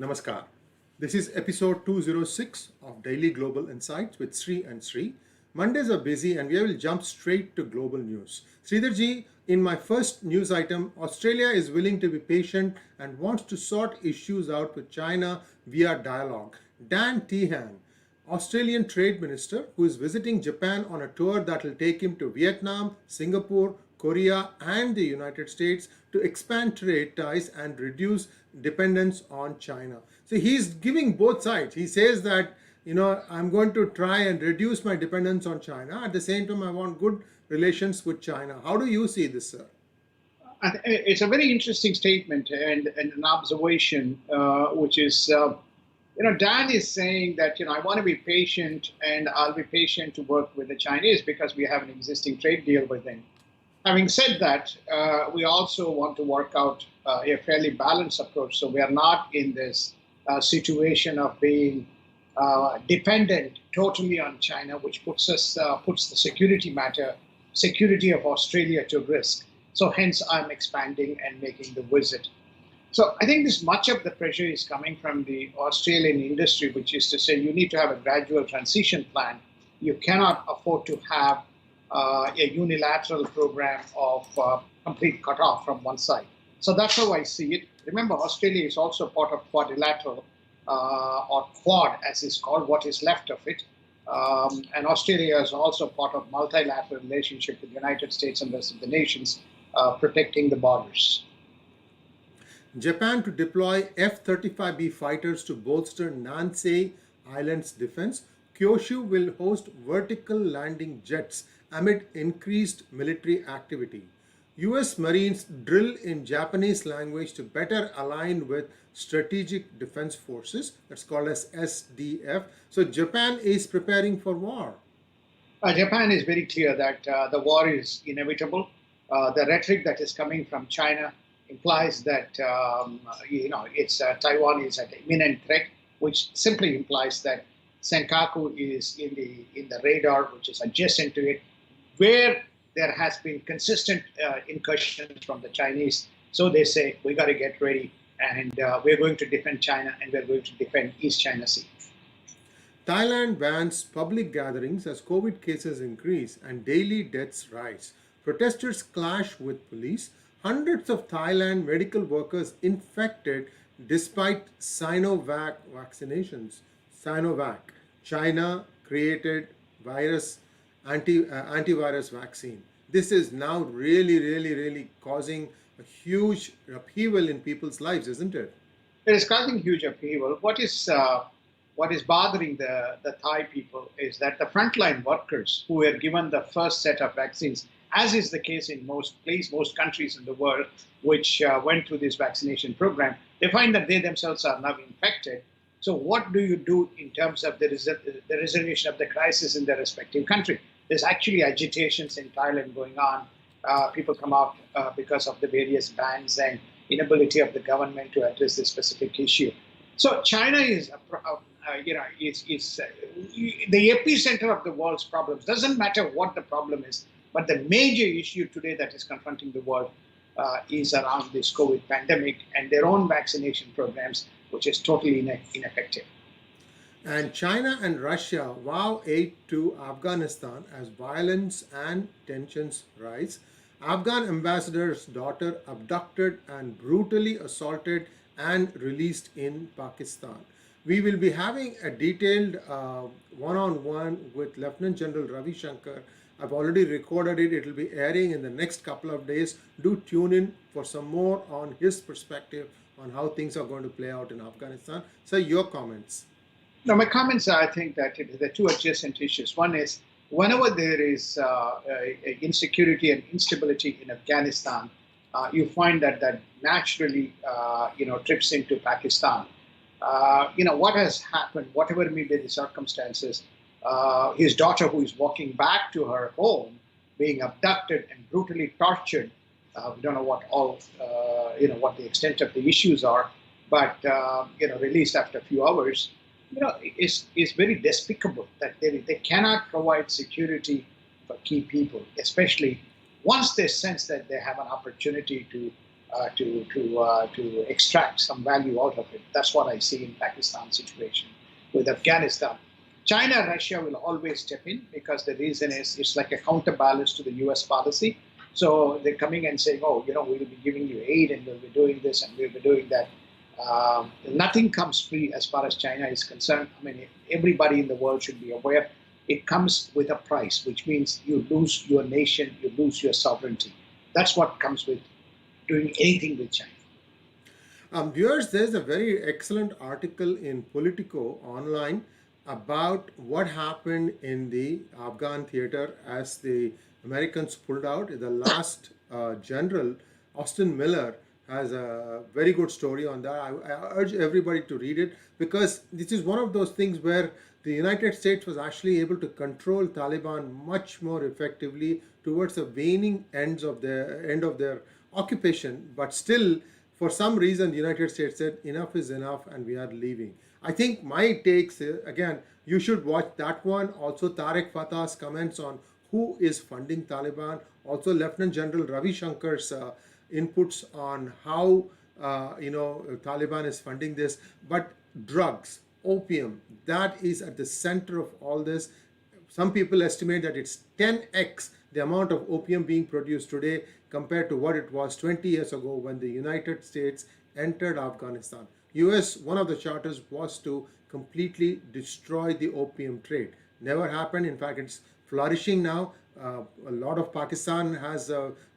Namaskar. This is episode 206 of Daily Global Insights with Sree and Sree. Mondays are busy and we will jump straight to global news. Sridharji, in my first news item, Australia is willing to be patient and wants to sort issues out with China via dialogue. Dan Tehan, Australian Trade Minister, who is visiting Japan on a tour that will take him to Vietnam, Singapore, Korea, and the United States to expand trade ties and reduce dependence on China. So he's giving both sides. He says that, I'm going to try and reduce my dependence on China. At the same time, I want good relations with China. How do you see this, sir? It's a very interesting statement and an observation, which is, Dan is saying that, I want to be patient and I'll be patient to work with the Chinese because we have an existing trade deal with them. Having said that, we also want to work out a fairly balanced approach. So we are not in this situation of being dependent totally on China, which puts the security of Australia to risk. So hence, I'm expanding and making the visit. So I think much of the pressure is coming from the Australian industry, which is to say you need to have a gradual transition plan. You cannot afford to have a unilateral program of complete cutoff from one side. So that's how I see it. Remember, Australia is also part of quadrilateral or Quad, as it's called, what is left of it. And Australia is also part of multilateral relationship with the United States and the rest of the nations, protecting the borders. Japan to deploy F-35B fighters to bolster Nansei Island's defense. Kyushu will host vertical landing jets amid increased military activity. US Marines drill in Japanese language to better align with Strategic Defense Forces, that's called as SDF. So Japan is preparing for war. Japan is very clear that the war is inevitable. The rhetoric that is coming from China implies that Taiwan is at imminent threat, which simply implies that Senkaku is in the radar, which is adjacent to it, where there has been consistent incursions from the Chinese. So they say, we got to get ready, and we're going to defend China, and we're going to defend East China Sea. Thailand bans public gatherings as COVID cases increase and daily deaths rise. Protesters clash with police. Hundreds of Thailand medical workers infected despite Sinovac vaccinations. Sinovac, China created antivirus vaccine. This is now really causing a huge upheaval in people's lives, isn't it? It is causing huge upheaval. What is bothering the Thai people is that the frontline workers who were given the first set of vaccines, as is the case in most countries in the world, which went through this vaccination program, they find that they themselves are now infected. So what do you do in terms of the resolution of the crisis in their respective country? There's actually agitations in Thailand going on. People come out because of the various bans and inability of the government to address this specific issue. So China is, the epicenter of the world's problems. Doesn't matter what the problem is, but the major issue today that is confronting the world is around this COVID pandemic and their own vaccination programs, which is totally ineffective. And China and Russia vow aid to Afghanistan as violence and tensions rise. Afghan ambassador's daughter abducted and brutally assaulted and released in Pakistan. We will be having a detailed one-on-one with Lieutenant General Ravi Shankar. I've already recorded it. It will be airing in the next couple of days. Do tune in for some more on his perspective on how things are going to play out in Afghanistan. So your comments. Now, my comments are, I think that there are two adjacent issues. One is, whenever there is insecurity and instability in Afghanistan, you find that naturally, trips into Pakistan. What has happened, whatever may be the circumstances, his daughter, who is walking back to her home, being abducted and brutally tortured. We don't know what the extent of the issues are, but released after a few hours. Is very despicable that they cannot provide security for key people, especially once they sense that they have an opportunity to to extract some value out of it. That's what I see in Pakistan situation with Afghanistan. China and Russia will always step in because the reason is it's like a counterbalance to the U.S. policy. So they're coming and saying, oh, we will be giving you aid and we'll be doing this and we'll be doing that. Nothing comes free as far as China is concerned. I mean, everybody in the world should be aware it comes with a price, which means you lose your nation, you lose your sovereignty. That's what comes with doing anything with China. Viewers, there's a very excellent article in Politico online about what happened in the Afghan theater as the Americans pulled out. The last general, Austin Miller, has a very good story on that. I urge everybody to read it because this is one of those things where the United States was actually able to control Taliban much more effectively towards the waning end of their occupation, but still for some reason the United States said enough is enough and we are leaving. I think my takes, again, you should watch that one. Also Tariq Fatah's comments on who is funding Taliban. Also Lieutenant General Ravi Shankar's inputs on how Taliban is funding this. But drugs, opium, that is at the center of all this. Some people estimate that it's 10x the amount of opium being produced today compared to what it was 20 years ago when the United States entered Afghanistan. US, one of the charters was to completely destroy the opium trade. Never happened. In fact, it's flourishing now. A lot of Pakistan has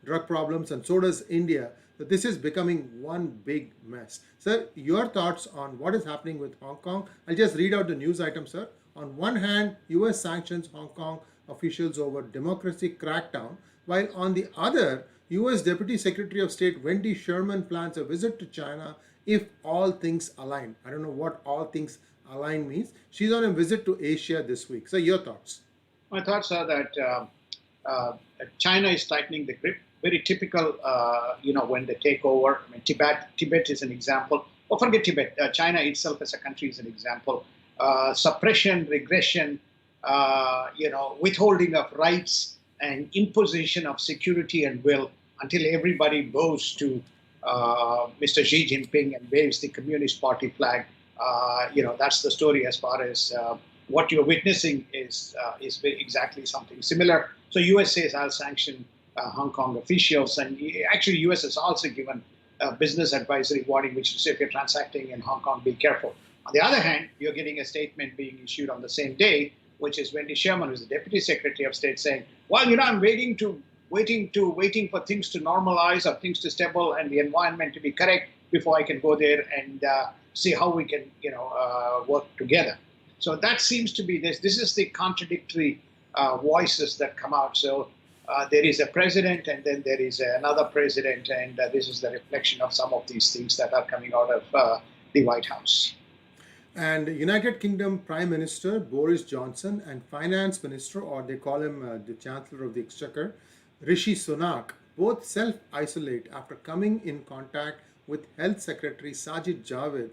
drug problems and so does India. So this is becoming one big mess. Sir, your thoughts on what is happening with Hong Kong? I'll just read out the news item, sir. On one hand, US sanctions Hong Kong officials over democracy crackdown, while on the other, US Deputy Secretary of State Wendy Sherman plans a visit to China if all things align. I don't know what all things align means. She's on a visit to Asia this week. So your thoughts? My thoughts are that China is tightening the grip. Very typical, when they take over. I mean, Tibet is an example. Or forget Tibet. China itself as a country is an example. Suppression, regression, withholding of rights and imposition of security and will until everybody bows to Mr. Xi Jinping and waves the Communist Party flag. That's the story as far as what you're witnessing is exactly something similar. So US says I'll sanction Hong Kong officials, and actually US has also given a business advisory warning, which is if you're transacting in Hong Kong, be careful. On the other hand, you're getting a statement being issued on the same day, which is Wendy Sherman, who's the Deputy Secretary of State, saying, well, I'm waiting for things to normalize or things to stable and the environment to be correct before I can go there and see how we can, work together. So that seems to be this. This is the contradictory voices that come out. So there is a president and then there is another president, and this is the reflection of some of these things that are coming out of the White House. And United Kingdom Prime Minister Boris Johnson and Finance Minister, or they call him the Chancellor of the Exchequer, Rishi Sunak, both self-isolate after coming in contact with Health Secretary Sajid Javid.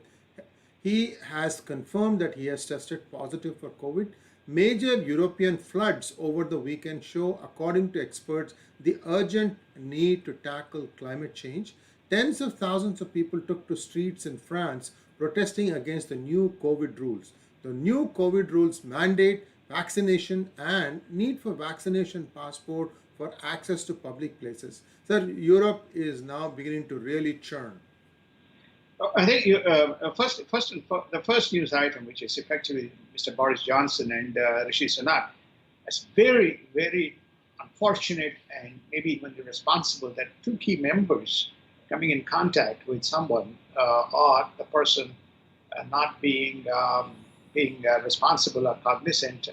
He has confirmed that he has tested positive for COVID. Major European floods over the weekend show, according to experts, the urgent need to tackle climate change. Tens of thousands of people took to streets in France protesting against the new COVID rules. The new COVID rules mandate vaccination and need for vaccination passport for access to public places. Sir, Europe is now beginning to really churn. I think the first news item, which is effectively Mr. Boris Johnson and Rishi Sunak, it's very, very unfortunate and maybe even irresponsible that two key members coming in contact with someone or the person not being responsible or cognizant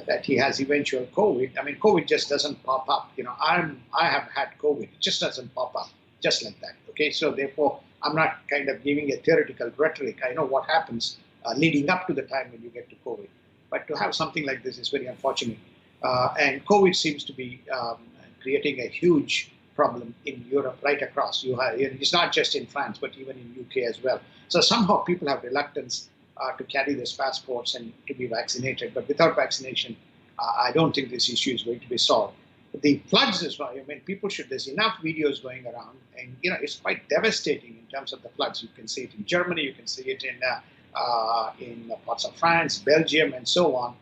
that he has eventual COVID. I mean, COVID just doesn't pop up. I have had COVID. It just doesn't pop up just like that. Okay, so therefore, I'm not kind of giving a theoretical rhetoric. I know what happens leading up to the time when you get to COVID. But to have something like this is very unfortunate. And COVID seems to be creating a huge problem in Europe right across. It's not just in France, but even in UK as well. So somehow people have reluctance to carry these passports and to be vaccinated. But without vaccination, I don't think this issue is going to be solved. the floods as well. I mean, people should. There's enough videos going around, and it's quite devastating in terms of the floods. You can see it in Germany, you can see it in parts of France, Belgium, and so on.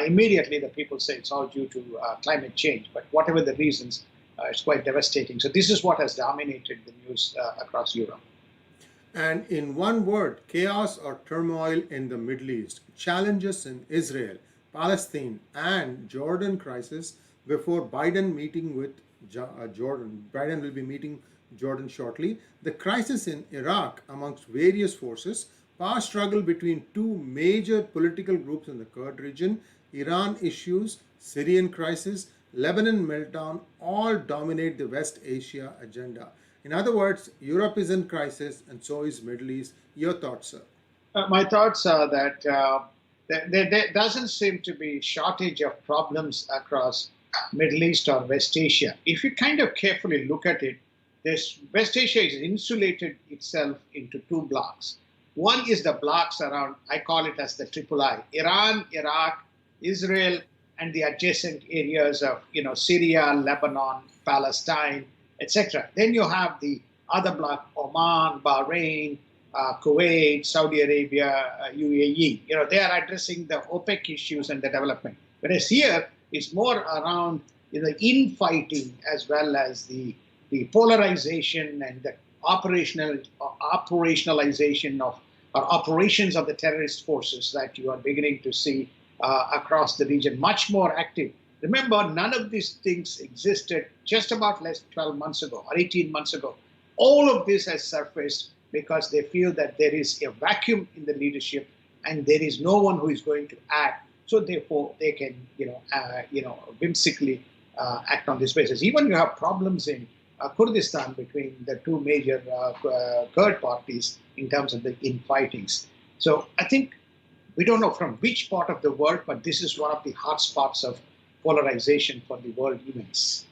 Immediately, the people say it's all due to climate change. But whatever the reasons, it's quite devastating. So this is what has dominated the news across Europe. And in one word, chaos or turmoil in the Middle East, challenges in Israel, Palestine, and Jordan crisis before Biden meeting with Jordan. Biden will be meeting Jordan shortly. The crisis in Iraq amongst various forces, power struggle between two major political groups in the Kurd region, Iran issues, Syrian crisis, Lebanon meltdown all dominate the West Asia agenda. In other words, Europe is in crisis and so is Middle East. Your thoughts, sir? My thoughts are that there doesn't seem to be shortage of problems across Middle East or West Asia. If you kind of carefully look at it, this West Asia is insulated itself into two blocks. One is the blocks around, I call it as the triple I, Iran, Iraq, Israel, and the adjacent areas of Syria, Lebanon, Palestine, etc. Then you have the other block, Oman, Bahrain, Kuwait, Saudi Arabia, UAE. They are addressing the OPEC issues and the development. Whereas here, it's more around infighting as well as the polarization and the operationalization of or operations of the terrorist forces that you are beginning to see across the region, much more active. Remember, none of these things existed just about less 12 months ago or 18 months ago. All of this has surfaced because they feel that there is a vacuum in the leadership and there is no one who is going to act. So therefore, they can, whimsically act on this basis. Even you have problems in Kurdistan between the two major Kurd parties in terms of the infightings. So I think we don't know from which part of the world, but this is one of the hotspots of polarization for the world events.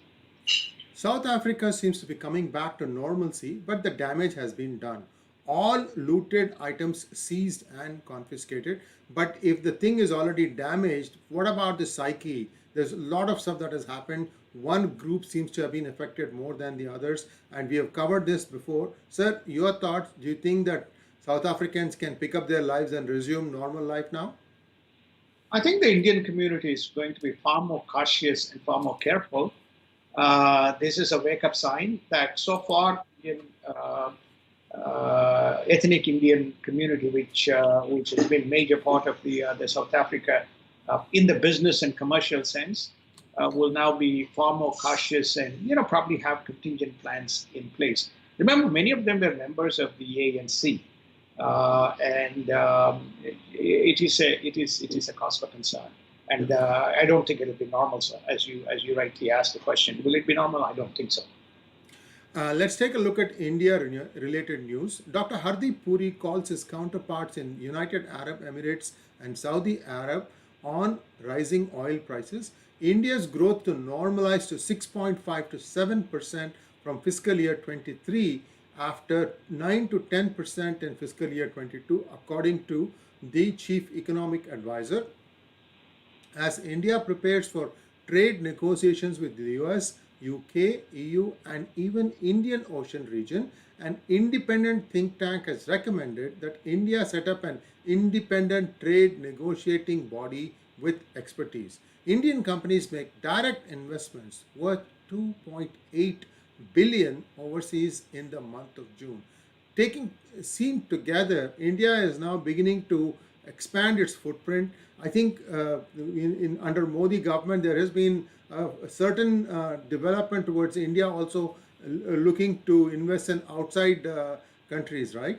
South Africa seems to be coming back to normalcy, but the damage has been done. All looted items seized and confiscated. But if the thing is already damaged, what about the psyche? There's a lot of stuff that has happened. One group seems to have been affected more than the others, and we have covered this before. Sir, your thoughts? Do you think that South Africans can pick up their lives and resume normal life now? I think the Indian community is going to be far more cautious and far more careful. This is a wake-up sign that so far in ethnic Indian community, which has been a major part of the South Africa in the business and commercial sense, will now be far more cautious and probably have contingent plans in place. Remember, many of them were members of the ANC, and it is a cause for concern. And I don't think it'll be normal, sir. As you rightly asked the question, will it be normal? I don't think so. Let's take a look at India-related news. Dr. Hardeep Puri calls his counterparts in United Arab Emirates and Saudi Arab on rising oil prices. India's growth to normalize to 6.5 to 7% from fiscal year 23 after 9 to 10% in fiscal year 22, according to the chief economic advisor. As India prepares for trade negotiations with the US, UK, EU, and even Indian Ocean region, an independent think tank has recommended that India set up an independent trade negotiating body with expertise. Indian companies make direct investments worth 2.8 billion overseas in the month of June. Seen together, India is now beginning to expand its footprint. I think under Modi government there has been a certain development towards India also looking to invest in outside countries, right?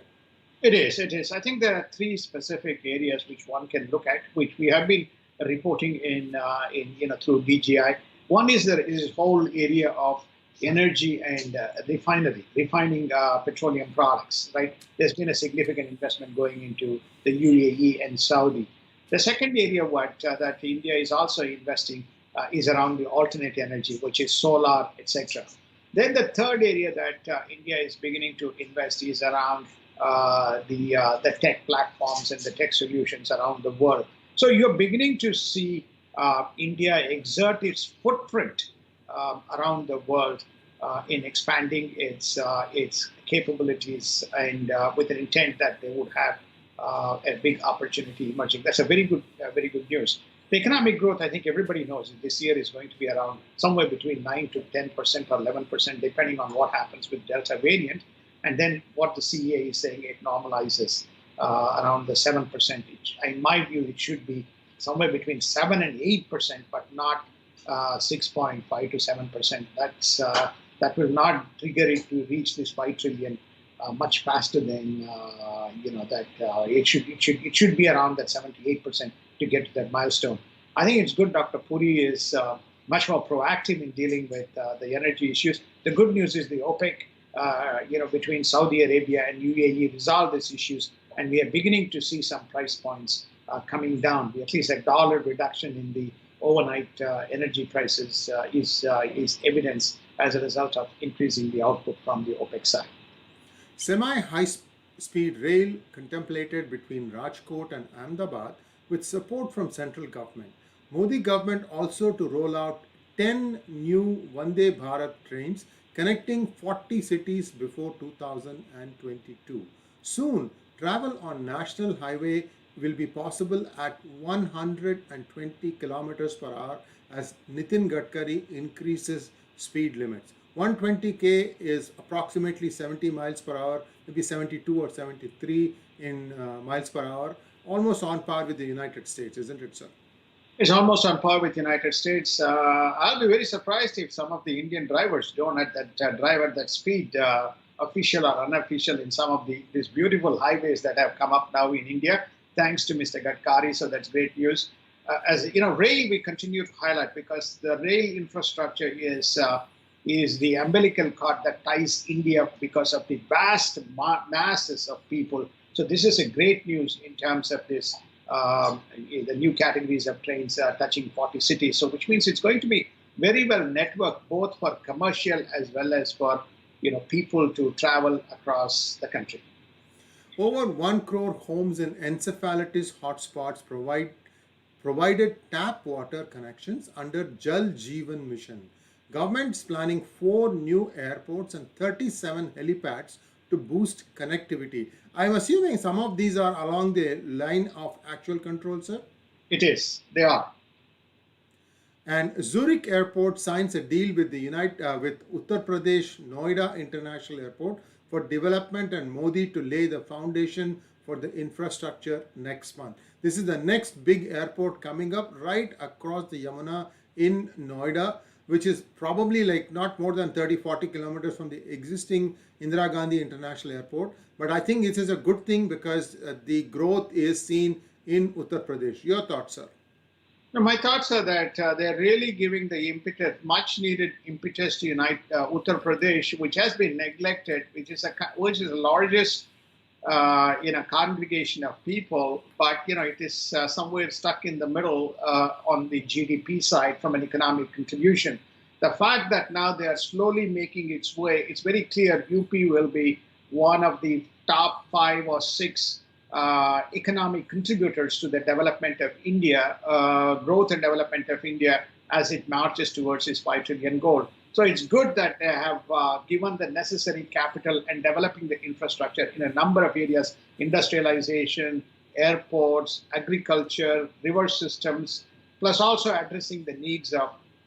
It is. It is. I think there are three specific areas which one can look at, which we have been reporting in through DGI. One is this whole area of energy and refining petroleum products. Right. There's been a significant investment going into the UAE and Saudi. The second area that India is also investing is around the alternate energy, which is solar, etc. Then the third area that India is beginning to invest is around the tech platforms and the tech solutions around the world. So you're beginning to see India exert its footprint around the world in expanding its capabilities and with an intent that they would have a big opportunity emerging. That's a very good news. The economic growth, I think everybody knows, this year is going to be around somewhere between 9 to 10% or 11%, depending on what happens with Delta variant. And then what the CEA is saying, it normalizes around the 7%. In my view, it should be somewhere between 7 and 8%, but not 6.5 to 7%. That will not trigger it to reach this 5 trillion much faster than it should be around that 78% to get to that milestone. I think it's good Dr. Puri is much more proactive in dealing with the energy issues. The good news is the OPEC, between Saudi Arabia and UAE resolve these issues, and we are beginning to see some price points coming down. At least $1 reduction in the overnight energy prices is evidence as a result of increasing the output from the OPEC side. Semi-high-speed rail contemplated between Rajkot and Ahmedabad with support from central government. Modi government also to roll out 10 new Vande Bharat trains connecting 40 cities before 2022. Soon, travel on national highway will be possible at 120 kilometers per hour as Nitin Gadkari increases speed limits. 120k is approximately 70 miles per hour, maybe 72 or 73 in miles per hour, almost on par with the United States, isn't it, sir? It's almost on par with the United States. I'll be very surprised if some of the Indian drivers don't drive at that speed, official or unofficial, in some of these beautiful highways that have come up now in India, thanks to Mr. Gadkari. So that's great news. As you know, rail we continue to highlight because the rail infrastructure is the umbilical cord that ties India because of the vast masses of people. So this is a great news in terms of this, the new categories of trains touching 40 cities. So which means it's going to be very well networked, both for commercial as well as for people to travel across the country. Over 1 crore homes in encephalitis hotspots provided tap water connections under Jal Jeevan Mission. Government's planning 4 new airports and 37 helipads to boost connectivity. I'm assuming some of these are along the line of actual control, sir? It is. They are. And Zurich Airport signs a deal with with Uttar Pradesh Noida International Airport for development and Modi to lay the foundation for the infrastructure next month. This is the next big airport coming up right across the Yamuna in Noida, which is probably like not more than 30-40 kilometers from the existing Indira Gandhi International Airport. But I think this is a good thing because the growth is seen in Uttar Pradesh. Your thoughts, sir? My thoughts are that they're really giving the much needed impetus to unite Uttar Pradesh, which has been neglected, which is the largest congregation of people, but it is somewhere stuck in the middle on the GDP side from an economic contribution. The fact that now they are slowly making its way, it's very clear UP will be one of the top 5 or 6 economic contributors to the development of India, growth and development of India as it marches towards its 5 trillion goal. So it's good that they have given the necessary capital and developing the infrastructure in a number of areas: industrialization, airports, agriculture, river systems, plus also addressing the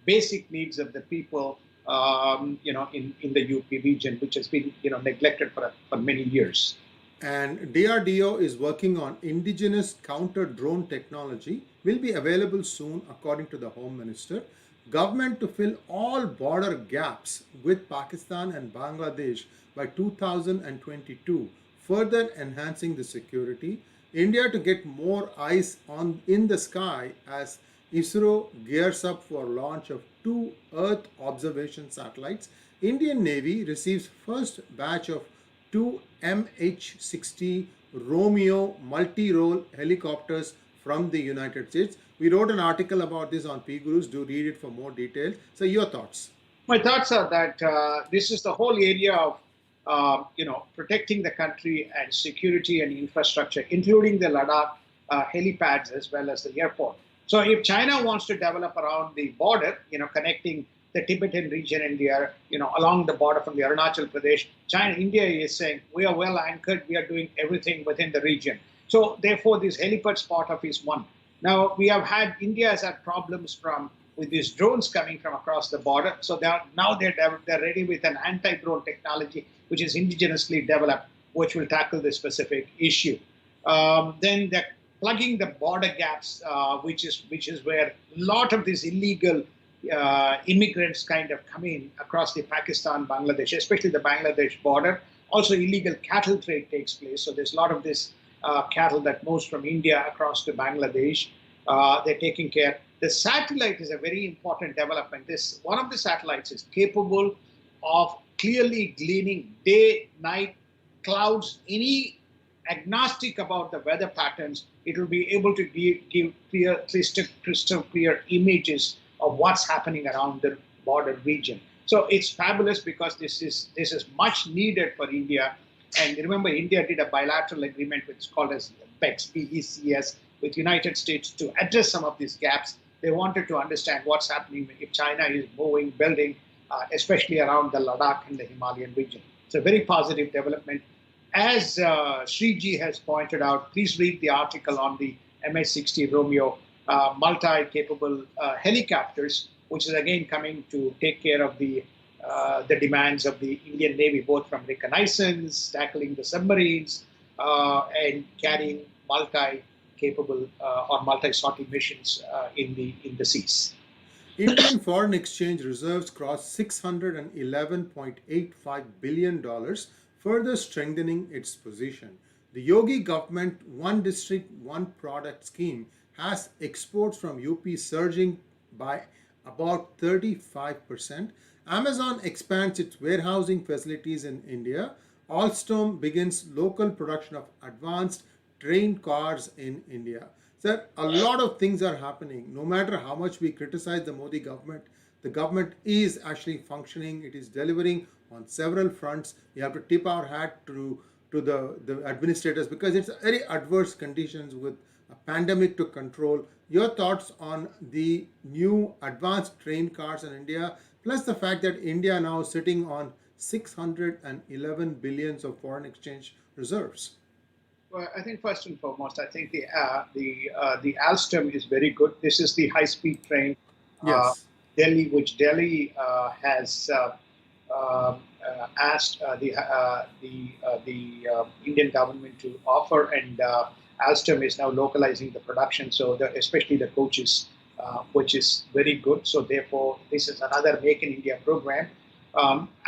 basic needs of the people, in the UP region, which has been neglected for many years. And DRDO is working on indigenous counter drone technology, will be available soon according to the Home Minister. Government to fill all border gaps with Pakistan and Bangladesh by 2022, further enhancing the security. India to get more eyes in the sky as ISRO gears up for launch of 2 Earth observation satellites. Indian Navy receives first batch of 2 MH-60 Romeo multi-role helicopters from the United States. We wrote an article about this on PGurus. Do read it for more details. So your thoughts? My thoughts are that this is the whole area of protecting the country and security and infrastructure, including the Ladakh helipads as well as the airport. So if China wants to develop around the border, connecting the Tibetan region and along the border from the Arunachal Pradesh. India is saying we are well anchored. We are doing everything within the region. So therefore, this helipad spot off is one. Now India has had problems with these drones coming from across the border. So they're ready with an anti-drone technology which is indigenously developed, which will tackle this specific issue. Then they're plugging the border gaps, which is where a lot of these illegal immigrants kind of come in across the Pakistan, Bangladesh, especially the Bangladesh border. Also, illegal cattle trade takes place. So there's a lot of this cattle that moves from India across to Bangladesh. They're taking care. The satellite is a very important development. One of the satellites is capable of clearly gleaning day, night, clouds, any agnostic about the weather patterns. It will be able to give clear, crystal clear images of what's happening around the border region. So it's fabulous because this is much needed for India. And remember, India did a bilateral agreement which is called as PECS, PECS, with United States to address some of these gaps. They wanted to understand what's happening if China is building, especially around the Ladakh and the Himalayan region. It's a very positive development. As Sree Ji has pointed out, please read the article on the MH-60 Romeo multi-capable helicopters, which is again coming to take care of the demands of the Indian Navy, both from reconnaissance, tackling the submarines, and carrying multi-capable or multi-sortie missions in the seas. Indian foreign exchange reserves crossed $611.85 billion, further strengthening its position. The Yogi government One District, One Product scheme has exports from UP surging by about 35%. Amazon expands its warehousing facilities in India. Alstom begins local production of advanced train cars in India. So a lot of things are happening. No matter how much we criticize the Modi government, the government is actually functioning. It is delivering on several fronts. We have to tip our hat to the administrators because it's very adverse conditions with a pandemic to control. Your thoughts on the new advanced train cars in India, plus the fact that India now is sitting on 611 billions of foreign exchange reserves? Well, I think first and foremost, I think the Alstom is very good. This is the high-speed train, Yes. Delhi has asked the Indian government to offer, and Alstom is now localizing the production. So especially the coaches, which is very good. So therefore, this is another Make in India program.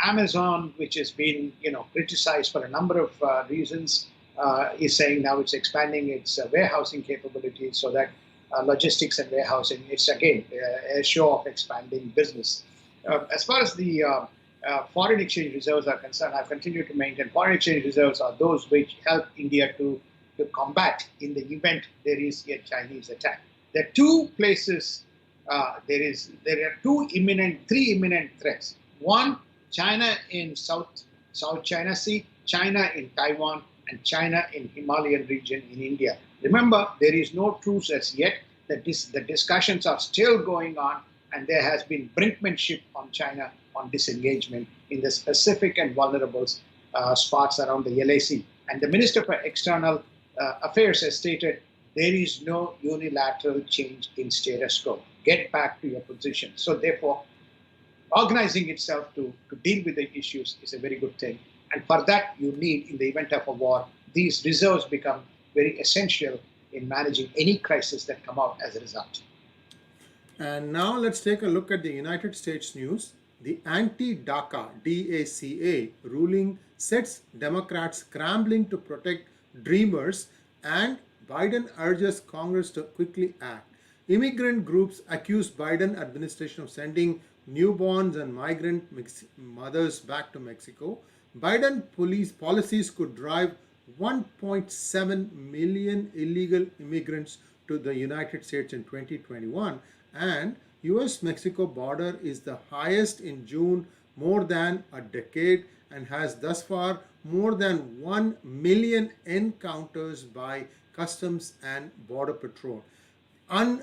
Amazon, which has been criticized for a number of reasons, is saying now it's expanding its warehousing capabilities so that logistics and warehousing, it's again a show of expanding business. As far as the foreign exchange reserves are concerned, I've continued to maintain foreign exchange reserves are those which help India to combat in the event there is a Chinese attack. There are two places, there are three imminent threats. One, China in South China Sea, China in Taiwan, and China in Himalayan region in India. Remember, there is no truce as yet. The discussions are still going on, and there has been brinkmanship on China on disengagement in the specific and vulnerable spots around the LAC. And the Minister for External Affairs has stated there is no unilateral change in status quo. Get back to your position. So therefore, organizing itself to deal with the issues is a very good thing. And for that, you need, in the event of a war, these reserves become very essential in managing any crisis that come out as a result. And now let's take a look at the United States news. The anti-DACA, DACA ruling sets Democrats scrambling to protect dreamers, and Biden urges Congress to quickly act. Immigrant groups accuse Biden administration of sending newborns and migrant mothers back to Mexico. Biden police policies could drive 1.7 million illegal immigrants to the United States in 2021, and US-Mexico border is the highest in June more than a decade and has thus far more than 1 million encounters by Customs and Border Patrol. illegal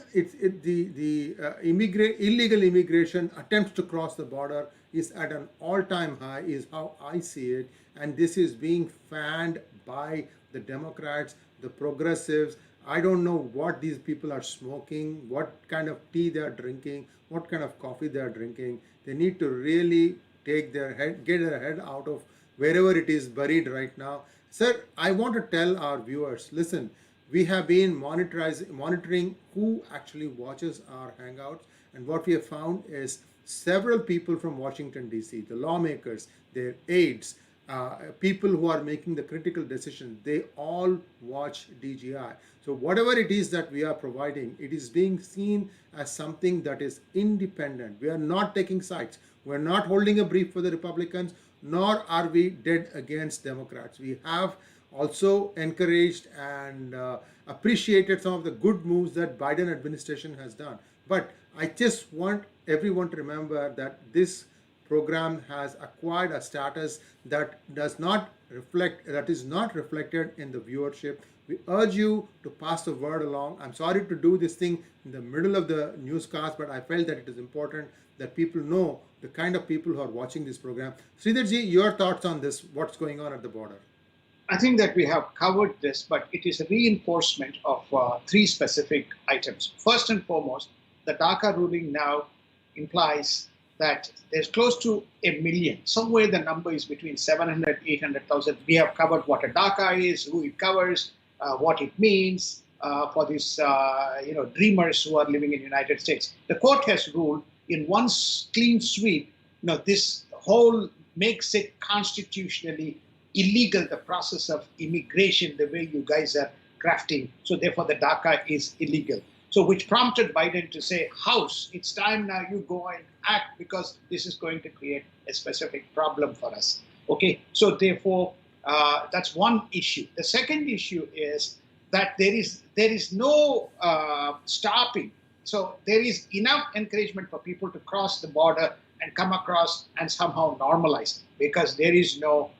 immigration attempts to cross the border is at an all-time high, is how I see it, and this is being fanned by the Democrats, the progressives. I don't know what these people are smoking, what kind of tea they are drinking, what kind of coffee they are drinking. They need to really get their head out of wherever it is buried right now. Sir, I want to tell our viewers, listen, we have been monitoring who actually watches our hangouts, and what we have found is several people from Washington DC, the lawmakers, their aides, people who are making the critical decisions, they all watch DGI. So whatever it is that we are providing, it is being seen as something that is independent. We are not taking sides. We're not holding a brief for the Republicans, nor are we dead against Democrats. We have also encouraged and appreciated some of the good moves that Biden administration has done. But I just want everyone to remember that this program has acquired a status that does not reflect, that is not reflected in the viewership. We urge you to pass the word along. I'm sorry to do this thing in the middle of the newscast, but I felt that it is important that people know the kind of people who are watching this program. Sridharji, your thoughts on this, what's going on at the border? I think that we have covered this, but it is a reinforcement of three specific items. First and foremost, the DACA ruling now implies that there's close to a million. Somewhere the number is between 700, 800,000. We have covered what a DACA is, who it covers, what it means for these dreamers who are living in the United States. The court has ruled in one clean sweep, this whole makes it constitutionally illegal, the process of immigration, the way you guys are crafting. So therefore the DACA is illegal. So which prompted Biden to say, House, it's time now you go and act, because this is going to create a specific problem for us. Okay, so therefore that's one issue. The second issue is that there is no stopping. So there is enough encouragement for people to cross the border and come across and somehow normalize, because there is no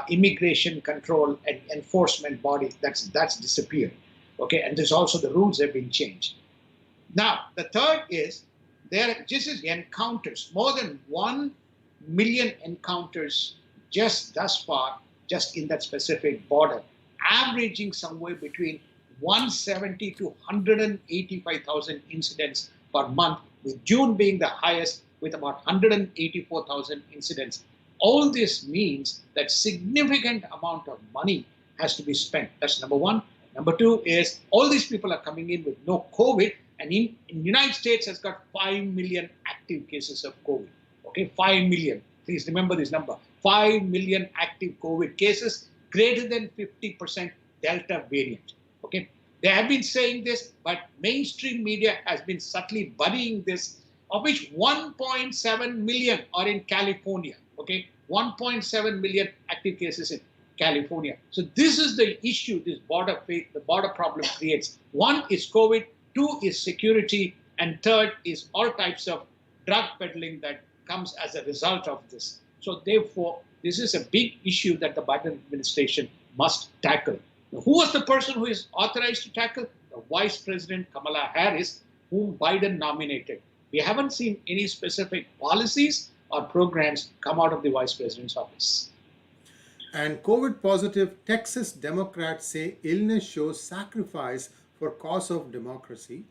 immigration control and enforcement body that's disappeared. Okay, and there's also the rules have been changed. Now, the third is there just is encounters, more than 1 million encounters just thus far, just in that specific border, averaging somewhere between 170 to 185,000 incidents per month, with June being the highest with about 184,000 incidents. All this means that significant amount of money has to be spent. That's number one. Number two is all these people are coming in with no COVID, and in the United States has got 5 million active cases of COVID. Okay, 5 million. Please remember this number. 5 million active COVID cases, greater than 50% Delta variant. Okay, they have been saying this, but mainstream media has been subtly burying this, of which 1.7 million are in California. Okay, 1.7 million active cases in California. So this is the issue the border problem creates. One is COVID, two is security, and third is all types of drug peddling that comes as a result of this. So therefore, this is a big issue that the Biden administration must tackle. Now, who was the person who is authorized to tackle? The Vice President Kamala Harris, whom Biden nominated. We haven't seen any specific policies or programs come out of the Vice President's office. And COVID positive Texas Democrats say illness shows sacrifice for cause of democracy.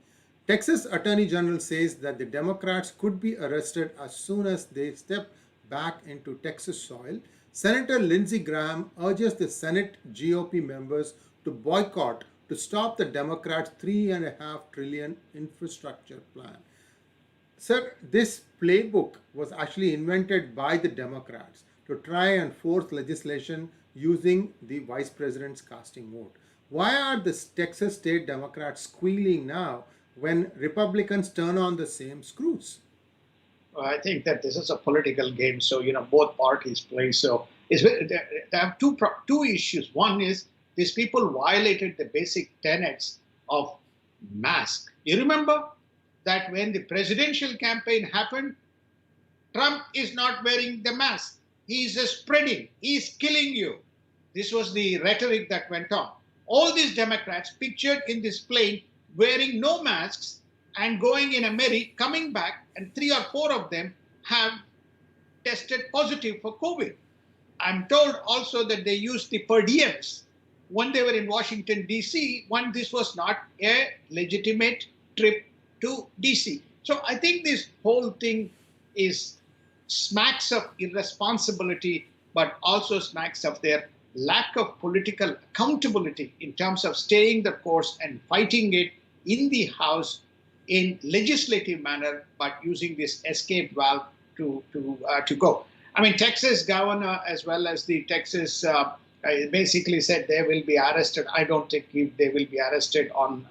Texas Attorney General says that the Democrats could be arrested as soon as they step back into Texas soil. Senator Lindsey Graham urges the Senate GOP members to boycott to stop the Democrats' $3.5 trillion infrastructure plan. Sir, this playbook was actually invented by the Democrats to try and force legislation using the vice president's casting vote. Why are the Texas state Democrats squealing now when Republicans turn on the same screws? I think that this is a political game, so both parties play. So they have two issues. One is these people violated the basic tenets of mask. You remember that when the presidential campaign happened, Trump is not wearing the mask. He's spreading. He's killing you. This was the rhetoric that went on. All these Democrats pictured in this plane wearing no masks and going in a merry, coming back, and 3 or 4 of them have tested positive for COVID. I'm told also that they used the per diems when they were in Washington, D.C., when this was not a legitimate trip to D.C. So I think this whole thing is smacks of irresponsibility, but also smacks of their lack of political accountability in terms of staying the course and fighting it in the House in legislative manner, but using this escape valve to go. I mean, Texas governor as well as the Texas basically said they will be arrested. I don't think they will be arrested on.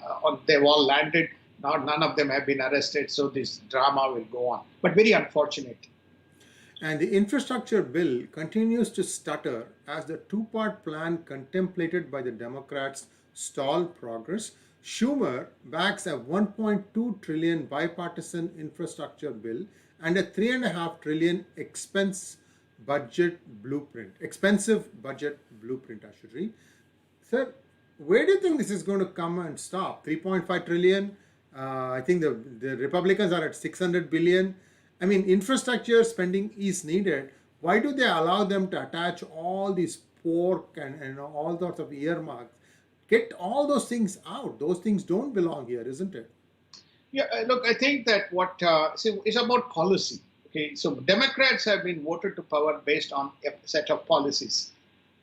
They've all landed. Not none of them have been arrested, so this drama will go on. But very unfortunate. And the infrastructure bill continues to stutter as the two-part plan contemplated by the Democrats stall progress. Schumer backs a 1.2 trillion bipartisan infrastructure bill and a 3.5 trillion expensive budget blueprint, I should read. Sir, where do you think this is going to come and stop? 3.5 trillion. I think the Republicans are at 600 billion. I mean, infrastructure spending is needed. Why do they allow them to attach all these pork and all sorts of earmarks? Get all those things out. Those things don't belong here, isn't it? Yeah, look, I think that what it's about policy. Okay, so Democrats have been voted to power based on a set of policies.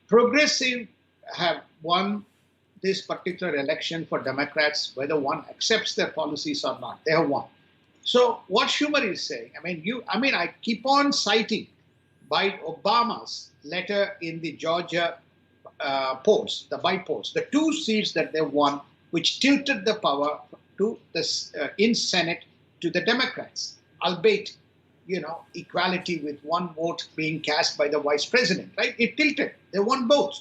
Progressive have won this particular election for Democrats, whether one accepts their policies or not. They have won. So what Schumer is saying, I keep on citing by Obama's letter in the Georgia polls, the by polls, the 2 seats that they won, which tilted the power to the in Senate to the Democrats, albeit equality with 1 vote being cast by the vice president, right? It tilted. They won both.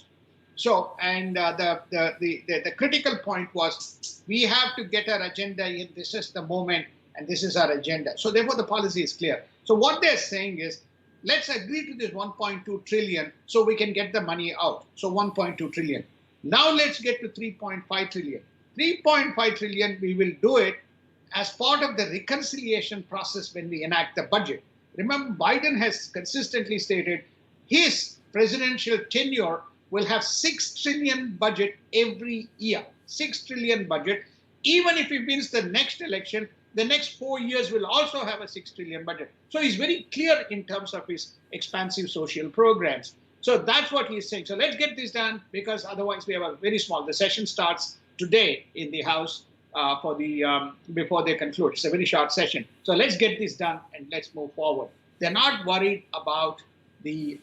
So, and the critical point was we have to get our agenda in. This is the moment, and this is our agenda. So, therefore, the policy is clear. So, what they're saying is, let's agree to this 1.2 trillion so we can get the money out. So, 1.2 trillion. Now, let's get to 3.5 trillion. 3.5 trillion, we will do it as part of the reconciliation process when we enact the budget. Remember, Biden has consistently stated his presidential tenure will have 6 trillion budget every year. 6 trillion budget. Even if he wins the next election, the next 4 years will also have a 6 trillion budget. So he's very clear in terms of his expansive social programs. So that's what he's saying. So let's get this done, because otherwise we have a very small. The session starts today in the House before they conclude. It's a very short session. So let's get this done and let's move forward. They're not worried about the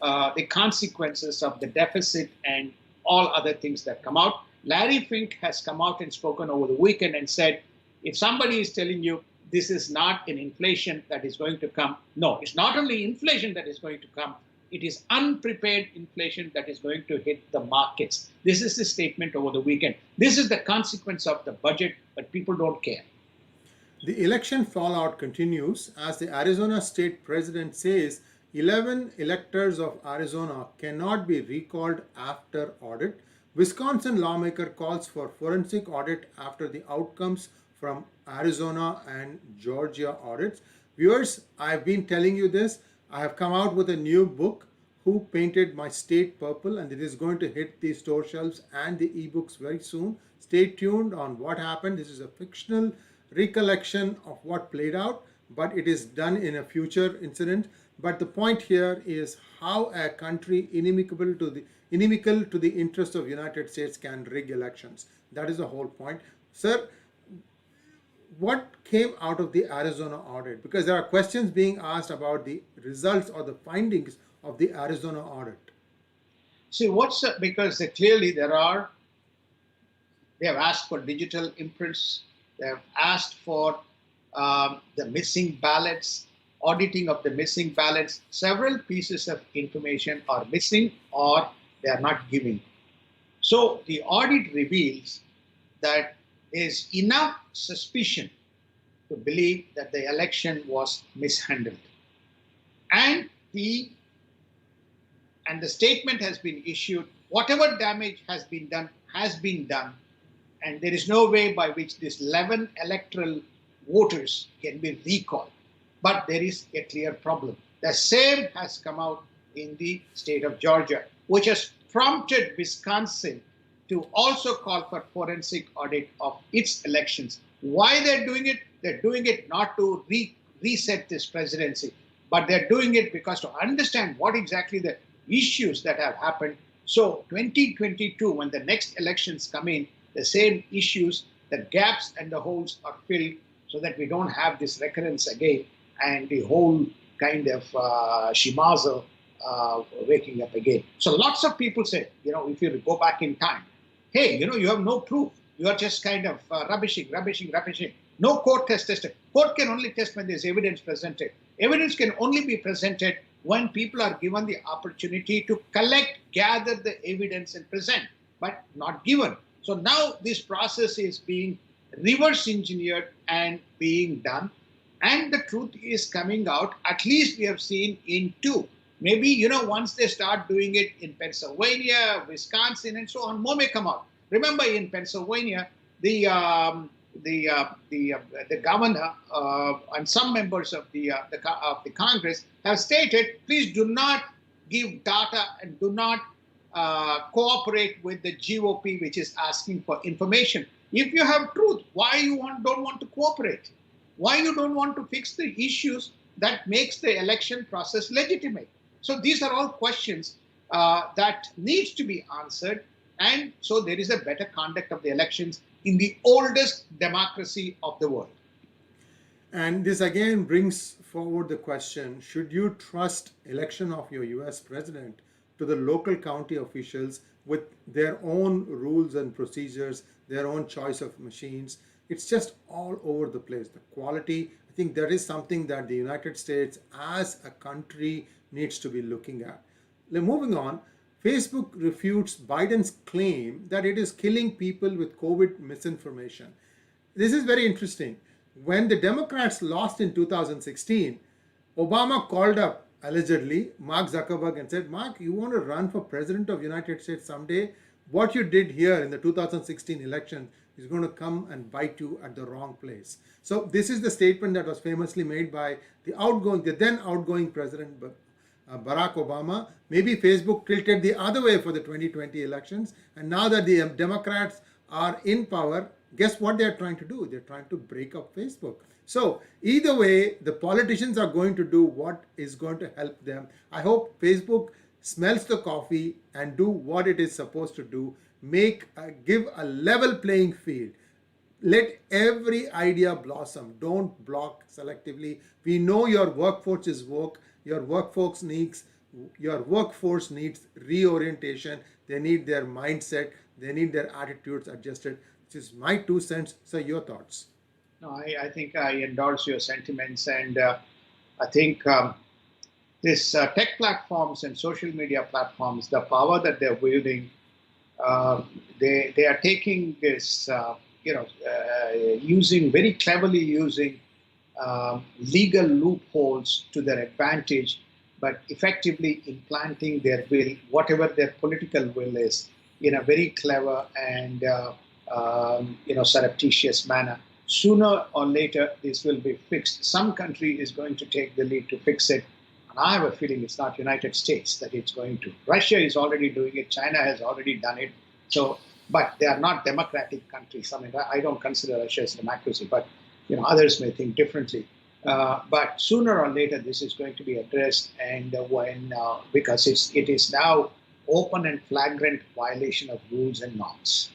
consequences of the deficit and all other things that come out. Larry Fink has come out and spoken over the weekend and said, if somebody is telling you this is not an inflation that is going to come, no, it's not only inflation that is going to come, it is unprepared inflation that is going to hit the markets. This is the statement over the weekend. This is the consequence of the budget, but people don't care. The election fallout continues as the Arizona state president says 11 electors of Arizona cannot be recalled after audit. Wisconsin lawmaker calls for forensic audit after the outcomes from Arizona and Georgia audits. Viewers, I've been telling you this. I have come out with a new book, Who Painted My State Purple, and it is going to hit the store shelves and the ebooks very soon. Stay tuned on what happened. This is a fictional recollection of what played out, but it is done in a future incident. But the point here is how a country inimical to the interest of United States can rig elections. That is the whole point. Sir, what came out of the Arizona audit? Because there are questions being asked about the results or the findings of the Arizona audit. See, because clearly they have asked for digital imprints, they have asked for the missing ballots, auditing of the missing ballots. Several pieces of information are missing or they are not giving. So the audit reveals that there's enough suspicion to believe that the election was mishandled. And the statement has been issued, whatever damage has been done, and there is no way by which these 11 electoral voters can be recalled. But there is a clear problem. The same has come out in the state of Georgia, which has prompted Wisconsin to also call for forensic audit of its elections. Why they're doing it? They're doing it not to reset this presidency, but they're doing it because to understand what exactly the issues that have happened. So 2022, when the next elections come in, the same issues, the gaps and the holes are filled so that we don't have this recurrence again and the whole kind of shimazo waking up again. So lots of people say, if you go back in time, hey, you have no proof. You are just kind of rubbishing. No court has tested. Court can only test when there's evidence presented. Evidence can only be presented when people are given the opportunity to collect, gather the evidence and present, but not given. So now this process is being reverse engineered and being done. And the truth is coming out, at least we have seen in two. Maybe, once they start doing it in Pennsylvania, Wisconsin, and so on, more may come out. Remember, in Pennsylvania, the governor and some members of the Congress have stated, please do not give data and do not cooperate with the GOP, which is asking for information. If you have truth, why you don't want to cooperate? Why you don't want to fix the issues that makes the election process legitimate? So these are all questions that needs to be answered. And so there is a better conduct of the elections in the oldest democracy of the world. And this again brings forward the question, should you trust election of your US president to the local county officials with their own rules and procedures, their own choice of machines? It's just all over the place. The quality, I think that is something that the United States as a country needs to be looking at. Now, moving on, Facebook refutes Biden's claim that it is killing people with COVID misinformation. This is very interesting. When the Democrats lost in 2016, Obama called up allegedly Mark Zuckerberg and said, Mark, you want to run for president of the United States someday? What you did here in the 2016 election is going to come and bite you at the wrong place. So this is the statement that was famously made by the then outgoing president Barack Obama. Maybe Facebook tilted the other way for the 2020 elections. And now that the Democrats are in power, guess what they're trying to do? They're trying to break up Facebook. So either way, the politicians are going to do what is going to help them. I hope Facebook smells the coffee and do what it is supposed to do. Give a level playing field. Let every idea blossom. Don't block selectively. We know your workforce is woke. Your workforce needs reorientation. They need their mindset. They need their attitudes adjusted. This is my 2 cents. So your thoughts? No, I think I endorse your sentiments, and I think this tech platforms and social media platforms, the power that they're wielding, they are taking this, very cleverly using legal loopholes to their advantage, but effectively implanting their will, whatever their political will is, in a very clever and surreptitious manner. Sooner or later, this will be fixed. Some country is going to take the lead to fix it. And I have a feeling it's not United States that it's going to. Russia is already doing it. China has already done it. So, but they are not democratic countries. I mean, I don't consider Russia as democracy, but others may think differently. But sooner or later, this is going to be addressed, and because it is now open and flagrant violation of rules and norms.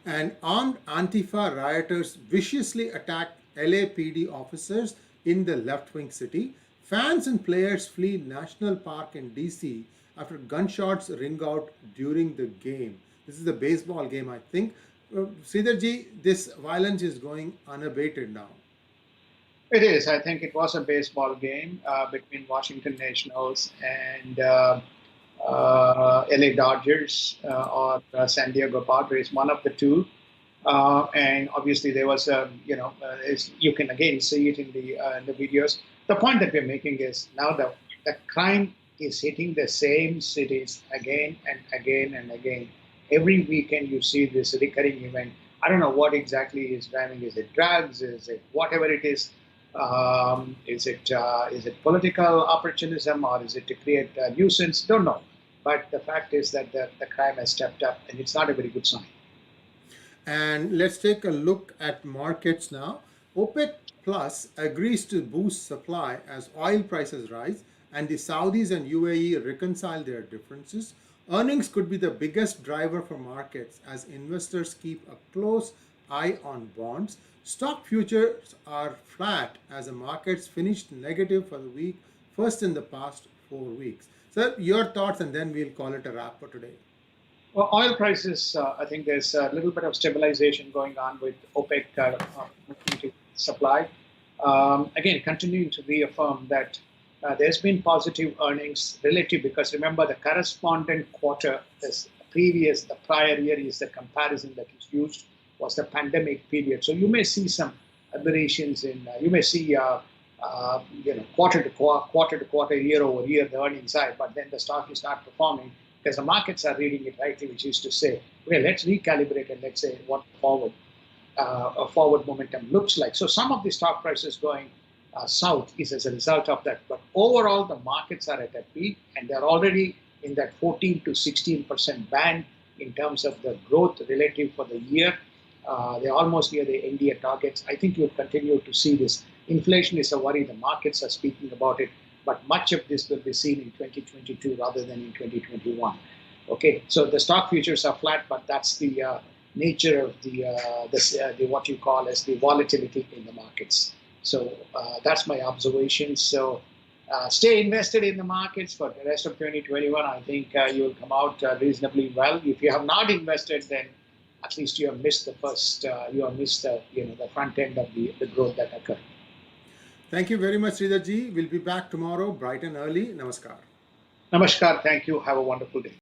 And armed Antifa rioters viciously attacked LAPD officers in the left-wing city. Fans and players flee National Park in DC after gunshots ring out during the game. This is a baseball game, I think. Sridharji, this violence is going unabated now. It is. I think it was a baseball game between Washington Nationals and LA Dodgers or San Diego Padres, one of the two. And obviously there was you can again see it in the videos. The point that we're making is now the crime is hitting the same cities again and again and again. Every weekend you see this recurring event. I don't know what exactly is driving. Is it drugs? Is it whatever it is? Is it political opportunism, or is it to create a nuisance? Don't know. But the fact is that the crime has stepped up, and it's not a very good sign. And let's take a look at markets now. OPEC Plus agrees to boost supply as oil prices rise and the Saudis and UAE reconcile their differences. Earnings could be the biggest driver for markets as investors keep a close eye on bonds. Stock futures are flat as the markets finished negative for the week, first in the past 4 weeks. So, your thoughts, and then we'll call it a wrap for today. Well, oil prices, I think there's a little bit of stabilization going on with OPEC supply. Again, continuing to reaffirm that there's been positive earnings relative because remember the correspondent quarter is the prior year is the comparison that is used was the pandemic period. So you may see some aberrations you may see quarter to quarter, year over year, the earnings side, but then the stock is not performing because the markets are reading it rightly, which is to say, okay, let's recalibrate and let's say what a forward momentum looks like. So some of the stock prices going south is as a result of that. But overall, the markets are at a peak and they're already in that 14 to 16% band in terms of the growth relative for the year. They're almost near the India targets. I think you'll continue to see this. Inflation is a worry. The markets are speaking about it, but much of this will be seen in 2022 rather than in 2021. Okay, so the stock futures are flat, but that's the nature of the what you call as the volatility in the markets. So that's my observation. So stay invested in the markets for the rest of 2021. I think you will come out reasonably well. If you have not invested, then at least you have missed the front end of the growth that occurred. Thank you very much, Sridharji. We'll be back tomorrow, bright and early. Namaskar. Namaskar. Thank you. Have a wonderful day.